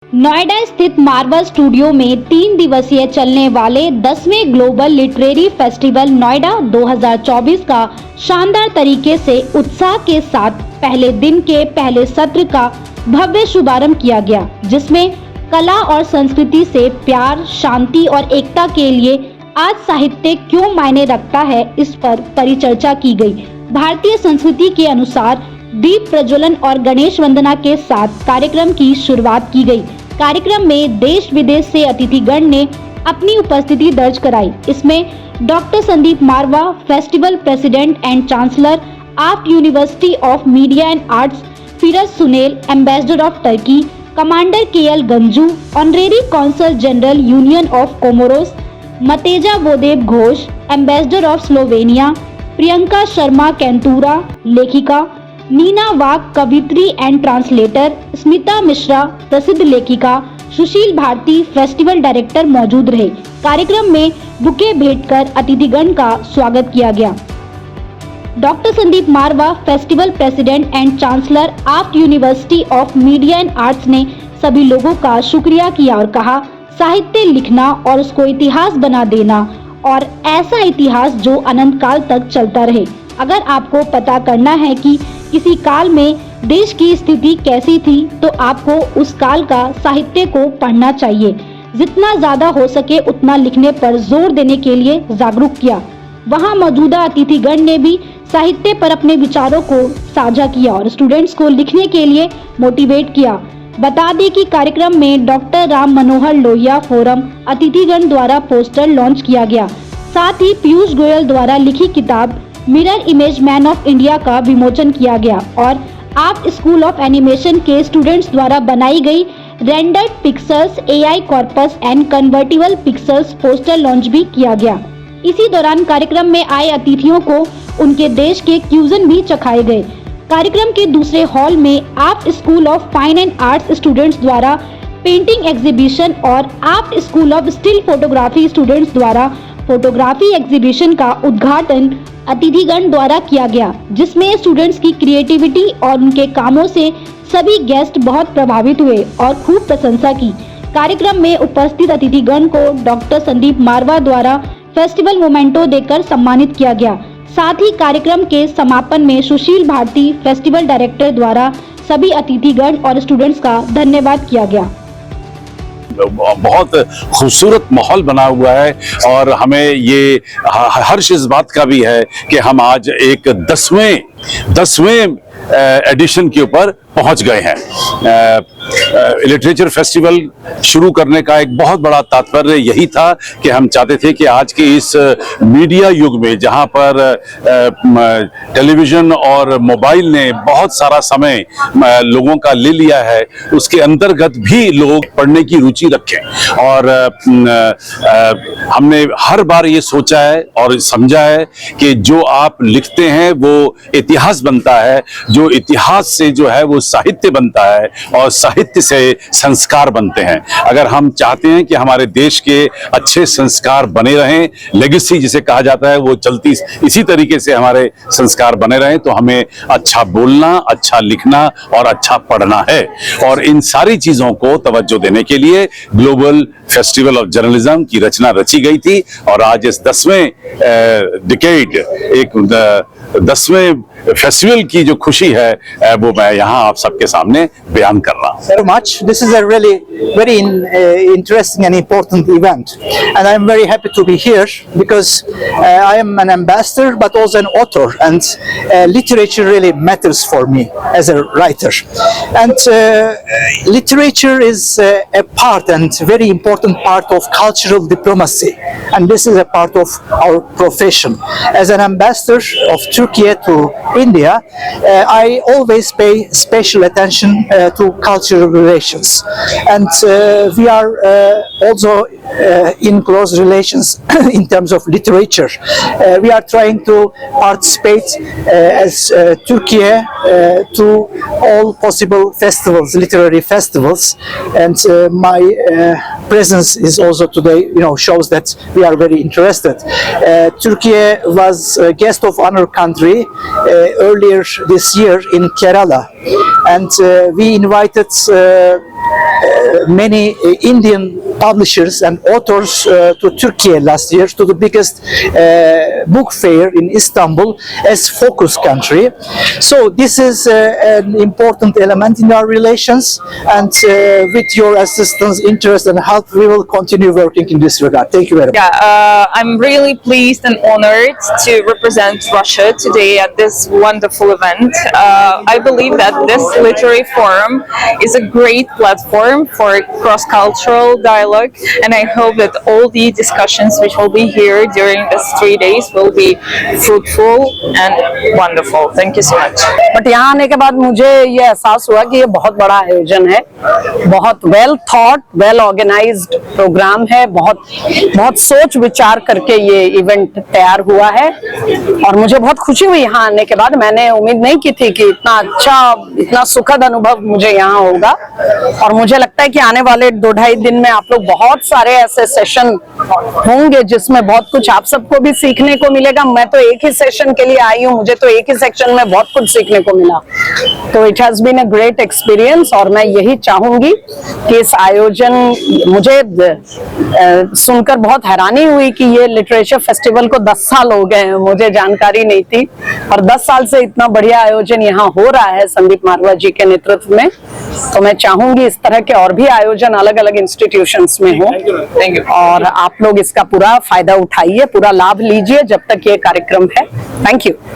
नोएडा स्थित Marvel studio में 3 दिवसीय चलने वाले 10वें ग्लोबल लिटरेरी फेस्टिवल नोएडा 2024 का शानदार तरीके से उत्साह के साथ पहले दिन के पहले सत्र का भव्य शुभारंभ किया गया, जिसमें कला और संस्कृति से प्यार, शांति और एकता के लिए आज साहित्य क्यों मायने रखता है, इस पर परिचर्चा की गई। भारतीय संस्कृति के अनुसार दीप प्रज्वलन और गणेश वंदना के साथ कार्यक्रम की शुरुआत की गई। कार्यक्रम में देश विदेश से अतिथिगण ने अपनी उपस्थिति दर्ज कराई। इसमें doctor Sandeep Marwah, festival president and chancellor art university of media and arts, Firat Sunel, ambassador of Turkey, commander KL Ganju, honorary consul general union of Comoros, Mateja Vodeb Ghosh, ambassador of Slovenia, Priyanka Sharma Kaintura, लेखिका, नीना वाग, कवित्री एंड ट्रांसलेटर, स्मिता मिश्रा, प्रसिद्ध लेखिका, सुशील Bharti, festival director मौजूद रहे। कार्यक्रम में bouquet भेंट कर अतिथिगण का स्वागत किया गया। Doctor Sandeep Marwah, festival president and chancellor art university of media and arts ने सभी लोगों का शुक्रिया किया और कहा, साहित्य लिखना और उसको इतिहास बना देना, और ऐसा इतिहास जो अनंत काल तक चलता रहे। अगर आपको पता करना है कि किसी काल में देश की स्थिति कैसी थी, तो आपको उस काल का साहित्य को पढ़ना चाहिए। जितना ज्यादा हो सके उतना लिखने पर जोर देने के लिए जागरूक किया। वहां मौजूदा अतिथिगण ने भी साहित्य पर अपने विचारों को साझा किया और स्टूडेंट्स को लिखने के लिए मोटिवेट किया। बता दें कि कार्यक्रम में डॉक्टर राम मनोहर लोहिया फोरम अतिथिगण द्वारा पोस्टर लॉन्च किया गया। साथ ही पीयूष गोयल द्वारा लिखी किताब mirror image man of India का विमोचन किया गया और आर्ट स्कूल ऑफ एनिमेशन के स्टूडेंट्स द्वारा बनाई गई rendered pixels, AI corpus and convertible pixels poster launch भी किया गया। इसी दौरान कार्यक्रम में आए अतिथियों को उनके देश के क्यूजन भी चखाए गए। कार्यक्रम के दूसरे हॉल में art school of fine and arts students द्वारा पेंटिंग एग्जीबिशन और art school of still photography students द्वारा फोटोग्राफी एग्जीबिशन का उद्घाटन अतिथिगण द्वारा किया गया, जिसमें स्टूडेंट्स की क्रिएटिविटी और उनके कामों से सभी गेस्ट बहुत प्रभावित हुए और खूब प्रशंसा की। कार्यक्रम में उपस्थित अतिथिगण को डॉक्टर संदीप मारवा द्वारा फेस्टिवल मोमेंटो देकर सम्मानित किया गया। साथ ही कार्यक्रम के समापन में सुशील भारती, फेस्टिवल डायरेक्टर द्वारा सभी अतिथिगण और स्टूडेंट्स का धन्यवाद किया गया। बहुत खूबसूरत माहौल बना हुआ है और हमें ये हर्ष इस बात का भी है कि हम आज एक 10वें एडिशन के ऊपर पहुंच गए हैं। लिटरेचर फेस्टिवल शुरू करने का एक बहुत बड़ा तात्पर्य यही था कि हम चाहते थे कि आज के इस मीडिया युग में, जहां पर टेलीविजन और मोबाइल ने बहुत सारा समय लोगों का ले लिया है, उसके अंतर्गत भी लोग पढ़ने की रुचि रखें। और हमने हर बार ये सोचा है और समझा है कि जो आप लिखते हैं वो इतिहास बनता है, जो इतिहास से जो है वो साहित्य बनता है और साहित्य से संस्कार बनते हैं। अगर हम चाहते हैं कि हमारे देश के अच्छे संस्कार बने रहें, लेगेसी जिसे कहा जाता है, वो चलती इसी तरीके से हमारे संस्कार बने रहें, तो हमें अच्छा बोलना, अच्छा लिखना और अच्छा पढ़ना है। और इन सारी चीजों को तवज्जो देने के लिए ग्लोबल फेस्टिवल ऑफ जर्नलिज्म की रचना रची गई थी और आज इस 10वें डिकेड, एक 10वें फेस्टिवल की जो खुशी है वो मैं यहाँ आप सबके सामने बयान कर रहा हूँ। So much. This is a really very interesting and important event, and I am very happy to be here because I am an ambassador but also an author, and literature really matters for me as a writer. And literature is a part and very important part of cultural diplomacy, and this is a part of our profession. As an ambassador of Turkey to India, I always pay special attention to cultural relations, and we are also in close relations in terms of literature. We are trying to participate as Turkey to all possible festivals, literary festivals, and my presence is also today, shows that we are very interested. Turkey was a guest of honor country earlier this year in Kerala, and we invited many Indian publishers and authors to Turkey last year to the biggest book fair in Istanbul as focus country. So this is an important element in our relations, and with your assistance, interest, and help, we will continue working in this regard. Thank you very much. Yeah, I'm really pleased and honored to represent Russia today at this wonderful event. I believe that this literary forum is a great platform for cross-cultural dialogue, and I hope that all the discussions which will be here during these 3 days will be fruitful and wonderful. Thank you so much. But यहाँ आने के बाद मुझे ये एहसास हुआ कि ये बहुत बड़ा आयोजन है, बहुत well thought, well organised programme है, बहुत सोच विचार करके ये इवेंट तैयार हुआ है और मुझे बहुत खुशी हुई यहाँ आने के बाद। मैंने उम्मीद नहीं की थी कि इतना अच्छा, इतना सुखद अनुभव मुझे यहाँ होगा और मुझे लगता है कि आने वाले 2-2.5 दिन में आप लोग बहुत सारे ऐसे सेशन होंगे जिसमें बहुत कुछ आप सबको भी सीखने को मिलेगा। मैं तो एक ही सेशन के लिए आई हूँ, मुझे तो एक ही सेक्शन में बहुत कुछ सीखने को मिला, तो it has been a great experience और मैं यही चाहूंगी कि इस आयोजन, मुझे सुनकर बहुत हैरानी हुई कि ये लिटरेचर फेस्टिवल को 10 साल हो गए हैं, मुझे जानकारी नहीं थी और 10 साल से इतना बढ़िया आयोजन यहाँ हो रहा है संदीप मारवा जी के नेतृत्व में। तो मैं चाहूंगी इस तरह के और भी आयोजन अलग अलग इंस्टीट्यूशंस में हो और आप लोग इसका पूरा फायदा उठाइए, पूरा लाभ लीजिए जब तक ये कार्यक्रम है। Thank you.